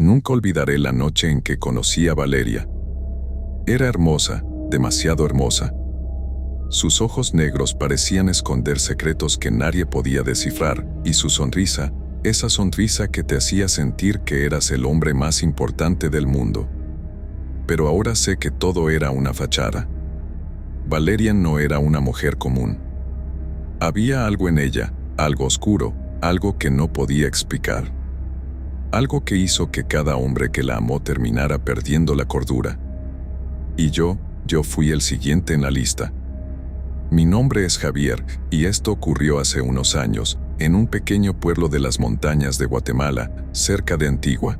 Nunca olvidaré la noche en que conocí a Valeria. Era hermosa, demasiado hermosa. Sus ojos negros parecían esconder secretos que nadie podía descifrar, y su sonrisa, esa sonrisa que te hacía sentir que eras el hombre más importante del mundo. Pero ahora sé que todo era una fachada. Valeria no era una mujer común. Había algo en ella, algo oscuro, algo que no podía explicar. Algo que hizo que cada hombre que la amó terminara perdiendo la cordura. Y yo fui el siguiente en la lista. Mi nombre es Javier, y esto ocurrió hace unos años, en un pequeño pueblo de las montañas de Guatemala, cerca de Antigua.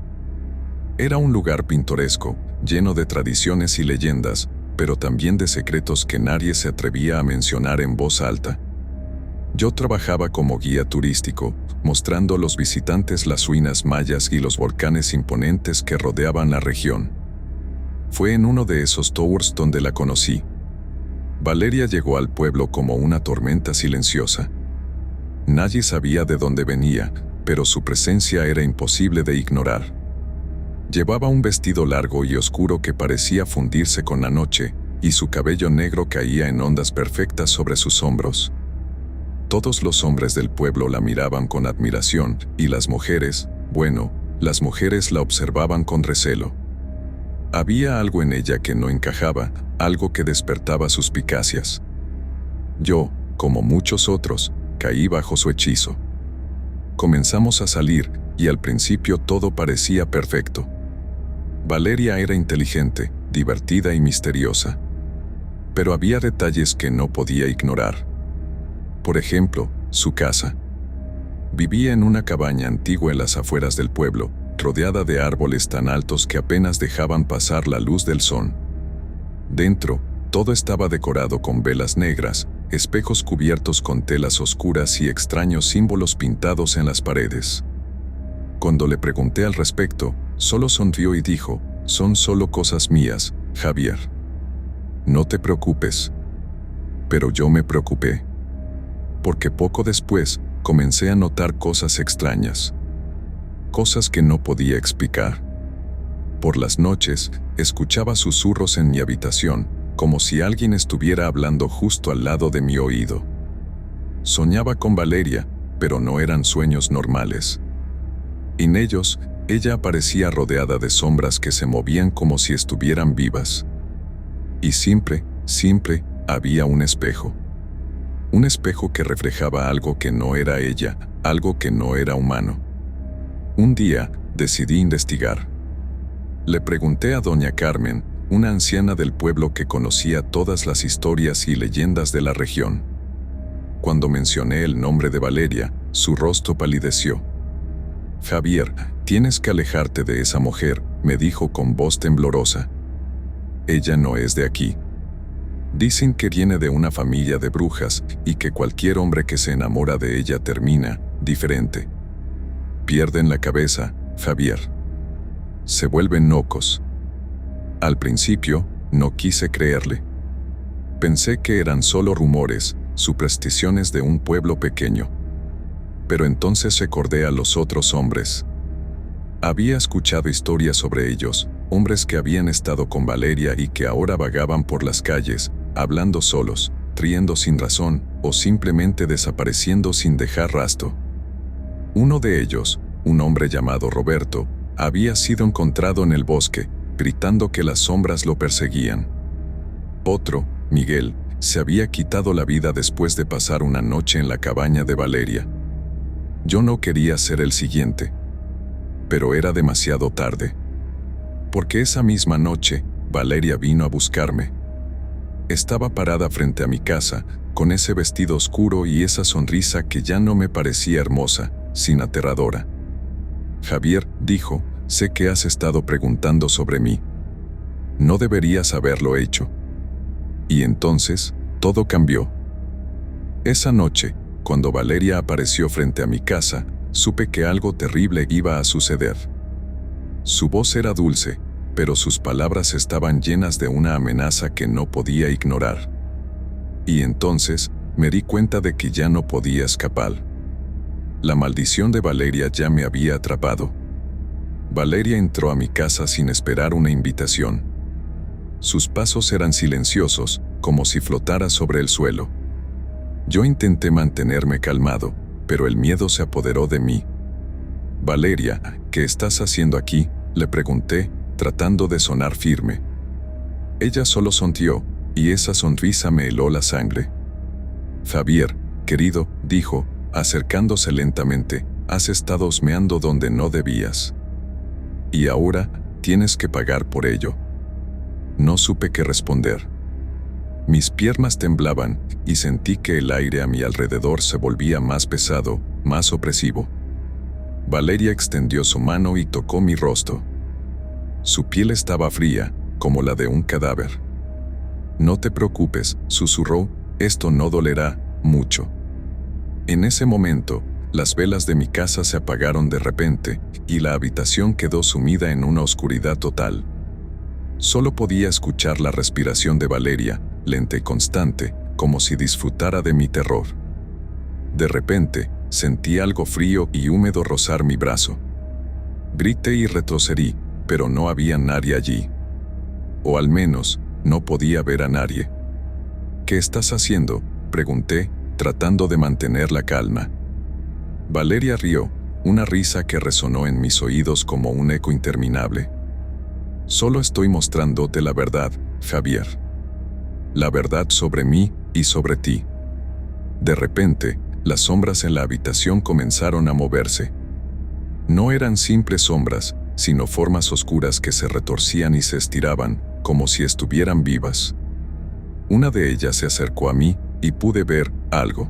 Era un lugar pintoresco, lleno de tradiciones y leyendas, pero también de secretos que nadie se atrevía a mencionar en voz alta. Yo trabajaba como guía turístico, mostrando a los visitantes las ruinas mayas y los volcanes imponentes que rodeaban la región. Fue en uno de esos tours donde la conocí. Valeria llegó al pueblo como una tormenta silenciosa. Nadie sabía de dónde venía, pero su presencia era imposible de ignorar. Llevaba un vestido largo y oscuro que parecía fundirse con la noche, y su cabello negro caía en ondas perfectas sobre sus hombros. Todos los hombres del pueblo la miraban con admiración, y las mujeres, las mujeres la observaban con recelo. Había algo en ella que no encajaba, algo que despertaba suspicacias. Yo, como muchos otros, caí bajo su hechizo. Comenzamos a salir, y al principio todo parecía perfecto. Valeria era inteligente, divertida y misteriosa. Pero había detalles que no podía ignorar. Por ejemplo, su casa. Vivía en una cabaña antigua en las afueras del pueblo, rodeada de árboles tan altos que apenas dejaban pasar la luz del sol. Dentro, todo estaba decorado con velas negras, espejos cubiertos con telas oscuras y extraños símbolos pintados en las paredes. Cuando le pregunté al respecto, solo sonrió y dijo: «Son solo cosas mías, Javier. No te preocupes». Pero yo me preocupé. Porque poco después, comencé a notar cosas extrañas. Cosas que no podía explicar. Por las noches, escuchaba susurros en mi habitación, como si alguien estuviera hablando justo al lado de mi oído. Soñaba con Valeria, pero no eran sueños normales. En ellos, ella aparecía rodeada de sombras que se movían como si estuvieran vivas. Y siempre había un espejo. Un espejo que reflejaba algo que no era ella, algo que no era humano. Un día, decidí investigar. Le pregunté a doña Carmen, una anciana del pueblo que conocía todas las historias y leyendas de la región. Cuando mencioné el nombre de Valeria, su rostro palideció. «Javier, tienes que alejarte de esa mujer», me dijo con voz temblorosa. «Ella no es de aquí. Dicen que viene de una familia de brujas y que cualquier hombre que se enamora de ella termina diferente. Pierden la cabeza, Javier. Se vuelven locos». Al principio, no quise creerle. Pensé que eran solo rumores, supersticiones de un pueblo pequeño. Pero entonces recordé a los otros hombres. Había escuchado historias sobre ellos, hombres que habían estado con Valeria y que ahora vagaban por las calles, hablando solos, riendo sin razón o simplemente desapareciendo sin dejar rastro. Uno de ellos, un hombre llamado Roberto, había sido encontrado en el bosque, gritando que las sombras lo perseguían. Otro, Miguel, se había quitado la vida después de pasar una noche en la cabaña de Valeria. Yo no quería ser el siguiente. Pero era demasiado tarde. Porque esa misma noche, Valeria vino a buscarme. Estaba parada frente a mi casa, con ese vestido oscuro y esa sonrisa que ya no me parecía hermosa, sino aterradora. «Javier», dijo, «sé que has estado preguntando sobre mí. No deberías haberlo hecho». Y entonces, todo cambió. Esa noche, cuando Valeria apareció frente a mi casa, supe que algo terrible iba a suceder. Su voz era dulce, pero sus palabras estaban llenas de una amenaza que no podía ignorar. Y entonces, me di cuenta de que ya no podía escapar. La maldición de Valeria ya me había atrapado. Valeria entró a mi casa sin esperar una invitación. Sus pasos eran silenciosos, como si flotara sobre el suelo. Yo intenté mantenerme calmado, pero el miedo se apoderó de mí. «Valeria, ¿qué estás haciendo aquí?», le pregunté, tratando de sonar firme. Ella solo sonrió, y esa sonrisa me heló la sangre. «Javier, querido», dijo, acercándose lentamente, «has estado husmeando donde no debías. Y ahora, tienes que pagar por ello». No supe qué responder. Mis piernas temblaban, y sentí que el aire a mi alrededor se volvía más pesado, más opresivo. Valeria extendió su mano y tocó mi rostro. Su piel estaba fría, como la de un cadáver. «No te preocupes», susurró, «esto no dolerá mucho». En ese momento, las velas de mi casa se apagaron de repente, y la habitación quedó sumida en una oscuridad total. Solo podía escuchar la respiración de Valeria, lenta y constante, como si disfrutara de mi terror. De repente, sentí algo frío y húmedo rozar mi brazo. Grité y retrocedí, pero no había nadie allí. O al menos, no podía ver a nadie. «¿Qué estás haciendo?», pregunté, tratando de mantener la calma. Valeria rió, una risa que resonó en mis oídos como un eco interminable. «Solo estoy mostrándote la verdad, Javier. La verdad sobre mí y sobre ti». De repente, las sombras en la habitación comenzaron a moverse. No eran simples sombras, sino formas oscuras que se retorcían y se estiraban, como si estuvieran vivas. Una de ellas se acercó a mí, y pude ver algo.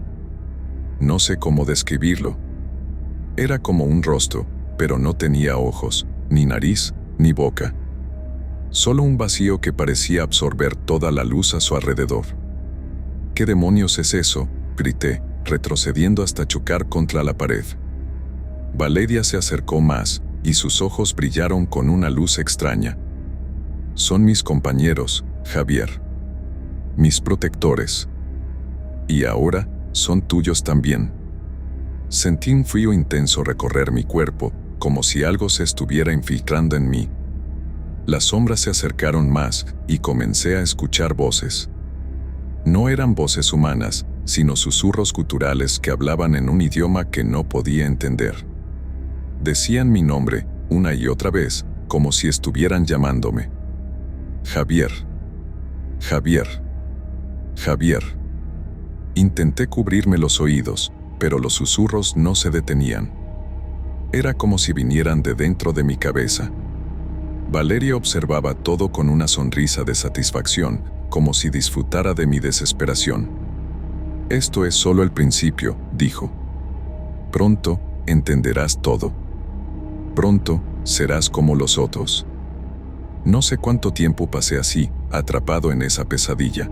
No sé cómo describirlo. Era como un rostro, pero no tenía ojos, ni nariz, ni boca. Solo un vacío que parecía absorber toda la luz a su alrededor. «¿Qué demonios es eso?», grité, retrocediendo hasta chocar contra la pared. Valeria se acercó más, y sus ojos brillaron con una luz extraña. «Son mis compañeros, Javier. Mis protectores. Y ahora, son tuyos también». Sentí un frío intenso recorrer mi cuerpo, como si algo se estuviera infiltrando en mí. Las sombras se acercaron más, y comencé a escuchar voces. No eran voces humanas, sino susurros guturales que hablaban en un idioma que no podía entender. Decían mi nombre, una y otra vez, como si estuvieran llamándome. «Javier. Javier. Javier». Intenté cubrirme los oídos, pero los susurros no se detenían. Era como si vinieran de dentro de mi cabeza. Valeria observaba todo con una sonrisa de satisfacción, como si disfrutara de mi desesperación. «Esto es solo el principio», dijo. «Pronto, entenderás todo. Pronto, serás como los otros». No sé cuánto tiempo pasé así, atrapado en esa pesadilla.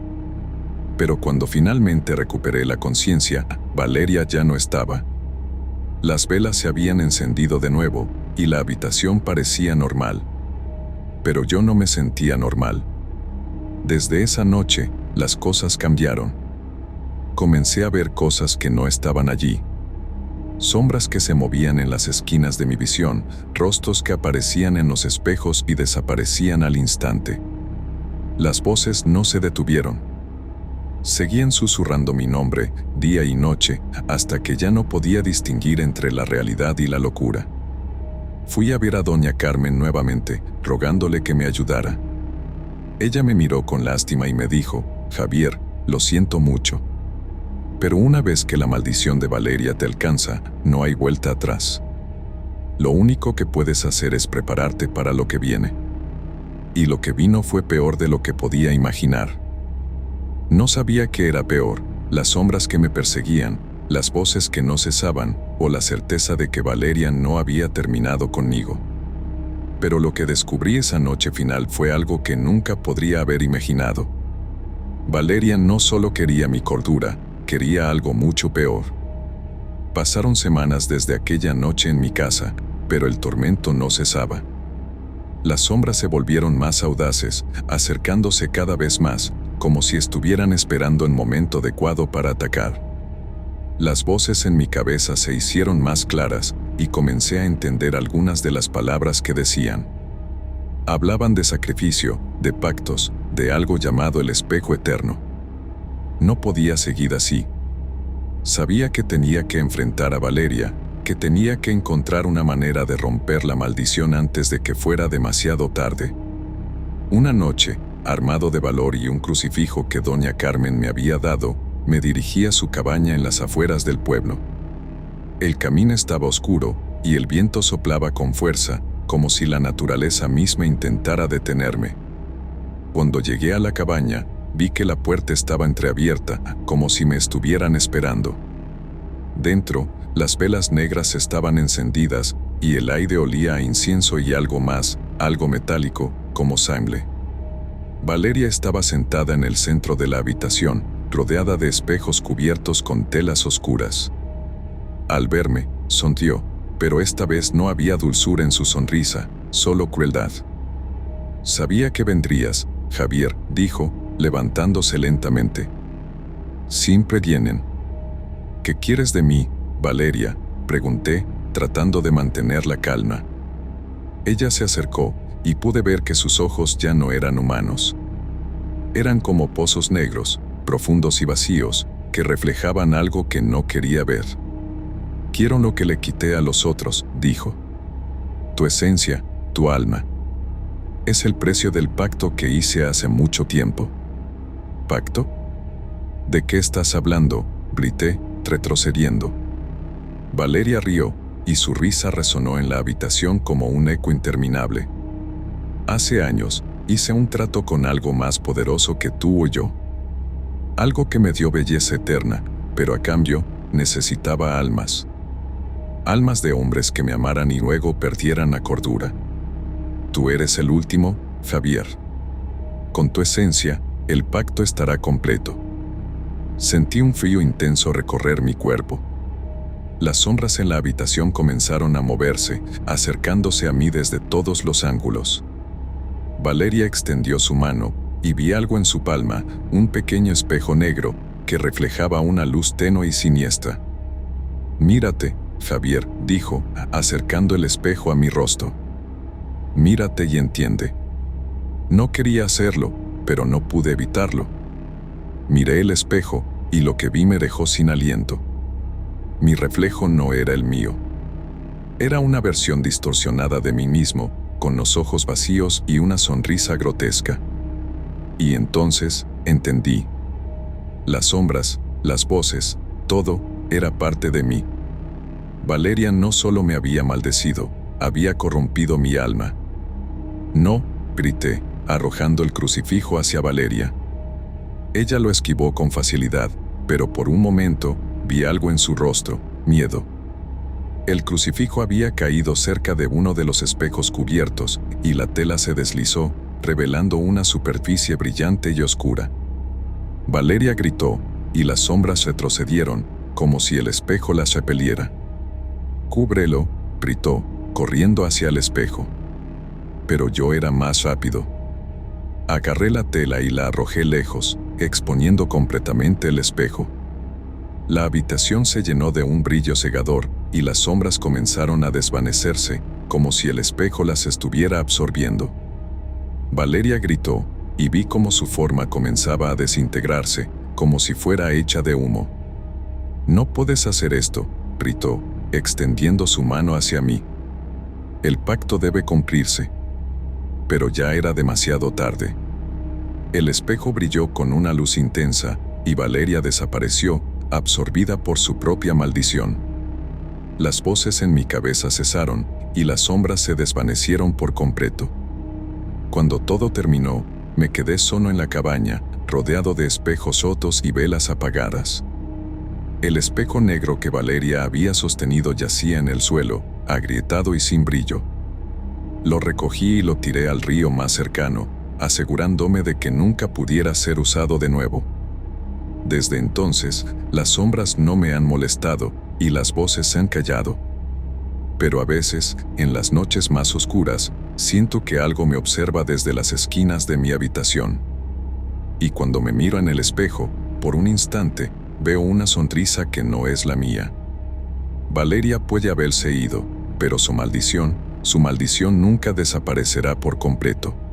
Pero cuando finalmente recuperé la conciencia, Valeria ya no estaba. Las velas se habían encendido de nuevo, y la habitación parecía normal. Pero yo no me sentía normal. Desde esa noche, las cosas cambiaron. Comencé a ver cosas que no estaban allí. Sombras que se movían en las esquinas de mi visión, rostros que aparecían en los espejos y desaparecían al instante. Las voces no se detuvieron. Seguían susurrando mi nombre, día y noche, hasta que ya no podía distinguir entre la realidad y la locura. Fui a ver a doña Carmen nuevamente, rogándole que me ayudara. Ella me miró con lástima y me dijo: «Javier, lo siento mucho. Pero una vez que la maldición de Valeria te alcanza, no hay vuelta atrás. Lo único que puedes hacer es prepararte para lo que viene». Y lo que vino fue peor de lo que podía imaginar. No sabía qué era peor, las sombras que me perseguían, las voces que no cesaban, o la certeza de que Valeria no había terminado conmigo. Pero lo que descubrí esa noche final fue algo que nunca podría haber imaginado. Valeria no solo quería mi cordura, quería algo mucho peor. Pasaron semanas desde aquella noche en mi casa, pero el tormento no cesaba. Las sombras se volvieron más audaces, acercándose cada vez más, como si estuvieran esperando el momento adecuado para atacar. Las voces en mi cabeza se hicieron más claras, y comencé a entender algunas de las palabras que decían. Hablaban de sacrificio, de pactos, de algo llamado el espejo eterno. No podía seguir así. Sabía que tenía que enfrentar a Valeria, que tenía que encontrar una manera de romper la maldición antes de que fuera demasiado tarde. Una noche, armado de valor y un crucifijo que doña Carmen me había dado, me dirigí a su cabaña en las afueras del pueblo. El camino estaba oscuro y el viento soplaba con fuerza, como si la naturaleza misma intentara detenerme. Cuando llegué a la cabaña, vi que la puerta estaba entreabierta, como si me estuvieran esperando. Dentro, las velas negras estaban encendidas y el aire olía a incienso y algo más, algo metálico, como sangre. Valeria estaba sentada en el centro de la habitación, rodeada de espejos cubiertos con telas oscuras. Al verme, sonrió, pero esta vez no había dulzura en su sonrisa, solo crueldad. «Sabía que vendrías, Javier», dijo, levantándose lentamente. «Siempre vienen». «¿Qué quieres de mí, Valeria?», pregunté, tratando de mantener la calma. Ella se acercó, y pude ver que sus ojos ya no eran humanos. Eran como pozos negros, profundos y vacíos, que reflejaban algo que no quería ver. «Quiero lo que le quité a los otros», dijo. «Tu esencia, tu alma. Es el precio del pacto que hice hace mucho tiempo». «¿Pacto? ¿De qué estás hablando?», grité, retrocediendo. Valeria rió, y su risa resonó en la habitación como un eco interminable. «Hace años, hice un trato con algo más poderoso que tú o yo. Algo que me dio belleza eterna, pero a cambio, necesitaba almas. Almas de hombres que me amaran y luego perdieran la cordura. Tú eres el último, Javier. Con tu esencia, el pacto estará completo». Sentí un frío intenso recorrer mi cuerpo. Las sombras en la habitación comenzaron a moverse, acercándose a mí desde todos los ángulos. Valeria extendió su mano, y vi algo en su palma, un pequeño espejo negro, que reflejaba una luz tenue y siniestra. «Mírate, Javier», dijo, acercando el espejo a mi rostro. «Mírate y entiende». No quería hacerlo, pero no pude evitarlo. Miré el espejo, y lo que vi me dejó sin aliento. Mi reflejo no era el mío. Era una versión distorsionada de mí mismo, con los ojos vacíos y una sonrisa grotesca. Y entonces, entendí. Las sombras, las voces, todo, era parte de mí. Valeria no solo me había maldecido, había corrompido mi alma. «No», grité, arrojando el crucifijo hacia Valeria. Ella lo esquivó con facilidad, pero por un momento, vi algo en su rostro, miedo. El crucifijo había caído cerca de uno de los espejos cubiertos, y la tela se deslizó, revelando una superficie brillante y oscura. Valeria gritó, y las sombras retrocedieron, como si el espejo las repeliera. «Cúbrelo», gritó, corriendo hacia el espejo. Pero yo era más rápido. Agarré la tela y la arrojé lejos, exponiendo completamente el espejo. La habitación se llenó de un brillo cegador, y las sombras comenzaron a desvanecerse, como si el espejo las estuviera absorbiendo. Valeria gritó, y vi cómo su forma comenzaba a desintegrarse, como si fuera hecha de humo. «No puedes hacer esto», gritó, extendiendo su mano hacia mí. «El pacto debe cumplirse». Pero ya era demasiado tarde. El espejo brilló con una luz intensa, y Valeria desapareció, absorbida por su propia maldición. Las voces en mi cabeza cesaron, y las sombras se desvanecieron por completo. Cuando todo terminó, me quedé solo en la cabaña, rodeado de espejos rotos y velas apagadas. El espejo negro que Valeria había sostenido yacía en el suelo, agrietado y sin brillo. Lo recogí y lo tiré al río más cercano, asegurándome de que nunca pudiera ser usado de nuevo. Desde entonces, las sombras no me han molestado, y las voces se han callado. Pero a veces, en las noches más oscuras, siento que algo me observa desde las esquinas de mi habitación. Y cuando me miro en el espejo, por un instante, veo una sonrisa que no es la mía. Valeria puede haberse ido, pero su maldición nunca desaparecerá por completo.